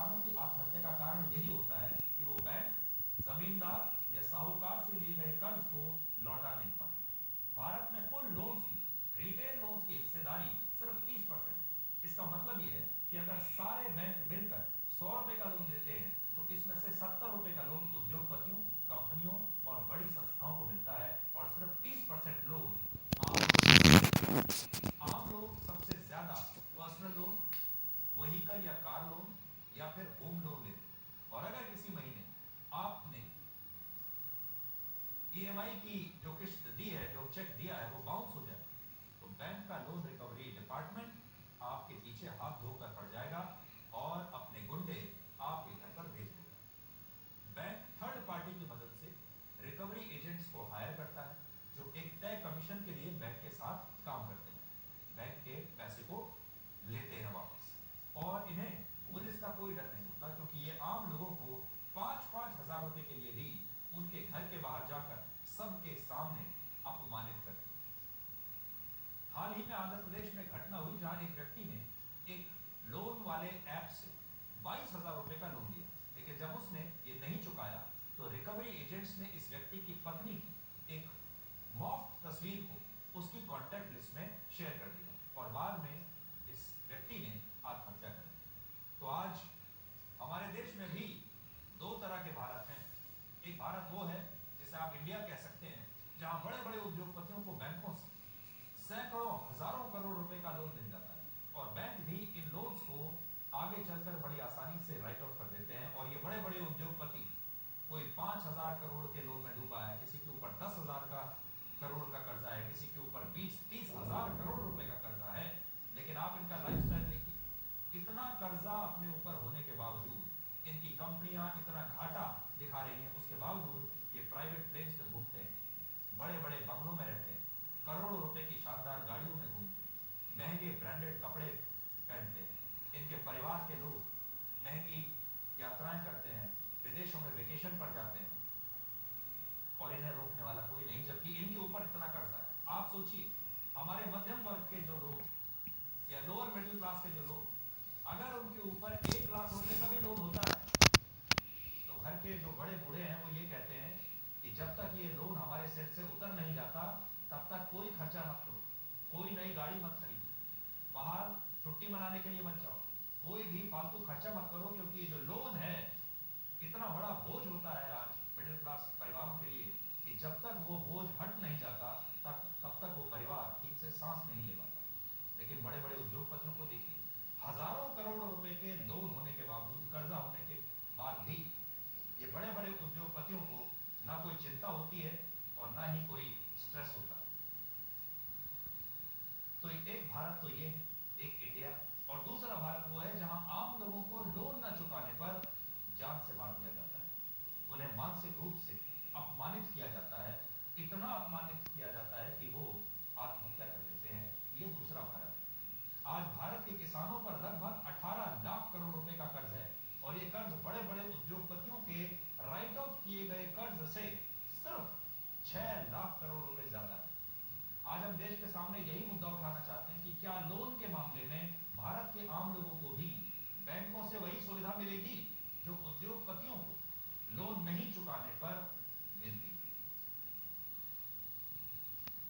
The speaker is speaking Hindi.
किसानों की आत्महत्या का कारण यही होता है कि वो बैंक, जमींदार या साहूकार से लिए गए कर्ज को लौटा नहीं पाते। भारत में कुल लोन्स में रिटेल लोन्स की हिस्सेदारी सिर्फ 30% है। इसका मतलब यह है कि अगर सारे बैंक मिलकर 100 रुपए का लोन देते हैं तो इसमें से 70 रुपए का लोन उद्योगपतियों, कंपनियों और बड़ी संस्थाओं को मिलता है और सिर्फ 30% लोन आम लोग सबसे ज्यादा पर्सनल लोन, व्हीकल या कार लोन या फिर होम लोन लेते हैं। और अगर किसी महीने आपने ईएमआई की जो किस्त दी है, जो चेक दिया है, वो बाउंस हो जाए तो बैंक का लोन रिकवरी डिपार्टमेंट आपके पीछे हाथ धोकर पड़ जाएगा और अपने गुंडे आपके घर पर भेज देगा। बैंक थर्ड पार्टी की मदद से रिकवरी एजेंट्स को हायर करता है जो एक तय कमीशन के लिए बैंक के साथ काम करते हैं, बैंक के पैसे को लेते हैं वापस। और इन्हें पुलिस का कोई डर नहीं होता क्योंकि ये आम लोगों को 5-5 हजार रुपए के लिए भी उनके घर के बाहर जाकर सबके सामने अपमानित करते हैं। हाल ही में आंध्र प्रदेश में घटना हुई जहां एक व्यक्ति ने एक लोन वाले ऐप से 22,000 रुपए का लोन लिया, लेकिन जब उसने ये नहीं चुकाया तो रिकवरी एजेंट्स ने इस व्यक्ति की पत्नी की एक मॉर्फ तस्वीर को उसकी कॉन्टैक्ट लिस्ट में शेयर कर दिया और बाद में इस व्यक्ति ने आत्महत्या कर ली। तो आज हमारे देश में भी दो तरह के भारत हैं। एक भारत वो है जिसे आप इंडिया कह सकते हैं, जहां बड़े बड़े उद्योगपतियों को बैंकों से सैकड़ों हजारों करोड़ रुपए का लोन मिल जाता है और बैंक भी इन लोन्स को आगे चलकर बड़ी आसानी से राइट ऑफ कर देते हैं। और ये बड़े बड़े उद्योगपति, कोई 5,000 करोड़ के लोन में डूबा है, किसी के ऊपर 10,000 का करोड़ का कर्जा है, किसी के ऊपर 20-30 हजार करोड़ रुपए का कर्जा है, लेकिन आप इनका लाइफस्टाइल देखिए। इतना कर्जा अपने ऊपर होने के बावजूद, इनकी कंपनियां इतना घाटा दिखा रही हैं, उसके बावजूद ये प्राइवेट प्लेन्स में घूमते हैं, बड़े बड़े बंगलों में रहते हैं, करोड़ों रुपए की शानदार गाड़ियों में घूमते हैं, महंगे ब्रांडेड कपड़े पहनते हैं, इनके परिवार के लोग महंगी यात्राएं करते हैं, विदेशों में वेकेशन पर जाते हैं और इन्हें रोकने वाला कोई नहीं, जबकि इनके ऊपर इतना कर्जा है। आप सोचिए, हमारे मध्यम वर्ग के जो लोग या लोअर मिडिल क्लास के जो लोग, अगर उनके ऊपर 1 लाख रुपए का भी लोन होता है तो घर के जो बड़े बूढ़े हैं वो ये कहते हैं कि जब तक ये लोन हमारे सिर से उतर नहीं जाता तब तक कोई खर्चा मत करो, कोई नई गाड़ी मत खरीदो, बाहर छुट्टी मनाने के लिए मत जाओ, कोई भी फालतू खर्चा मत करो, क्योंकि ये जो लोन है इतना बड़ा बोझ होता है आज मिडिल क्लास परिवारों के लिए कि जब तक वो बोझ हट नहीं जाता तब तक वो परिवार ठीक से सांस नहीं ले पाता। लेकिन बड़े बड़े उद्योगपतियों को देखिए, हजारों करोड़ रुपए के लोन होने के बावजूद, कर्जा होने के बाद भी ये बड़े बड़े उद्योगपतियों को ना कोई चिंता होती है और ना ही कोई स्ट्रेस होता है। तो एक भारत तो ये है, एक इंडिया, और दूसरा भारत वो है जहां आम लोगों को लोन न चुकाने पर जान से मार दिया जाता है, उन्हें मानसिक रूप से अपमानित किया जाता है, इतना अपमानित किया जाता है कि वो आत्महत्या कर लेते हैं। ये दूसरा भारत है। आज भारत के किसानों पर लगभग 18 लाख करोड़ रुपए का कर्ज है और ये कर्ज बड़े बड़े उद्योगपतियों के राइट ऑफ किए गए कर्ज से सिर्फ 6 लाख करोड़ रुपए ज्यादा है। आज हम देश के सामने यही मुद्दा उठाना चाहते हैं कि क्या लोन के मामले में भारत के आम लोगों को भी बैंकों से वही सुविधा मिलेगी जो उद्योगपतियों को लोन नहीं चुकाने पर